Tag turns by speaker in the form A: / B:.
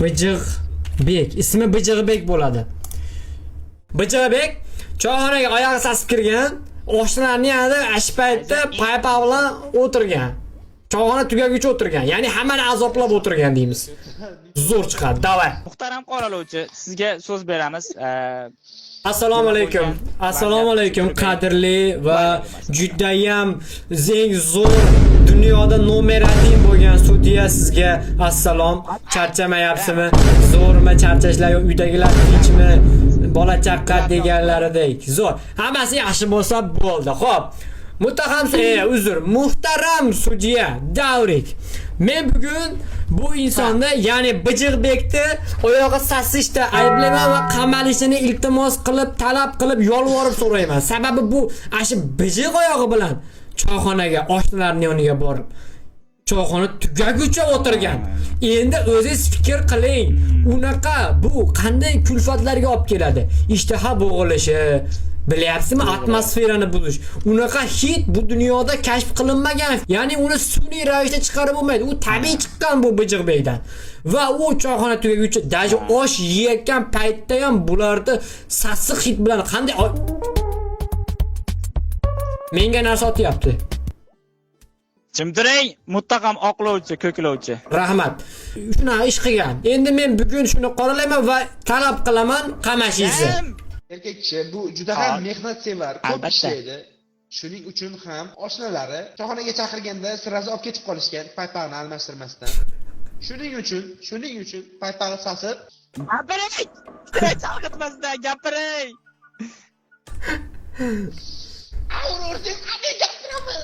A: Bijiqbek, ismi Bijiqbek bo'ladi. Bijiqbek choyxonaga oyog'i sasib kirgan, oshnalarning yanida ash paytda paypa bilan o'tirgan. Choyxona tugaguncha o'tirgan. Ya'ni hammani azoblab o'tirgan deymiz. Zo'r chiqadi. Davay.
B: Muhtaram qoralovchi, sizga so'z beramiz.
A: Assalomu alaykum. Assalomu alaykum qadrli va judayam zeng zo'r dunyoda nomer 1 bo'lgan sudya sizga assalom. Charchamayapsizmi? Zo'rmi charchashlar, uydagilar tinchmi? Bola chaqa deganlaridek. Zo'r. Hammasi yaxshi bo'lsa bo'ldi. Xo'p. Muhtaram sudya Davrik. Men bugun bu insonni, ya'ni Bijiqbekni oyog'i sasishda ayblayman va qamalishini iltimos qilib, talab qilib, yolvorib so'rayman. Sababi bu ashi bijiq oyog'i bilan choyxonaga, oshnalarning yoniga borib choyxona tugaguncha o'tirgan. Endi o'zingiz fikr qiling. Unaqa bu qanday kulfatlarga olib keladi? Ishtaha bo'g'ilishi, bilyapsizmi, atmosferani buzish. Unaqa hid bu dunyoda kashf qilinmagan. Ya'ni uni sun'iy ravishda chiqarib bo'lmaydi. U tabiiy chiqqan bu Bijiqbekdan. Va u choyxona tugaguncha даже osh yeyotgan paytda ham bularni sassiq hid bilan qanday menga narsa otyapti.
B: Jimdiring, muttaqam oqlovchi, ko'klovchi.
A: Rahmat. Shuna ish qilgan. Endi men bugun shuni qoralayman va talab qilaman qamashingizni.
C: Erkak kishi bu juda ham mehnatsevar, ko'p ishlaydi. Shuning uchun ham oshnalari choyxonaga chaqirganda sirasi olib ketib qolishgan, paypaqni almashtirmasdan. Shuning uchun paypaqni sasib,
B: Gapiring! Chalg'itmasdan gapiring!
C: "Avrording, qanday gapiraman?"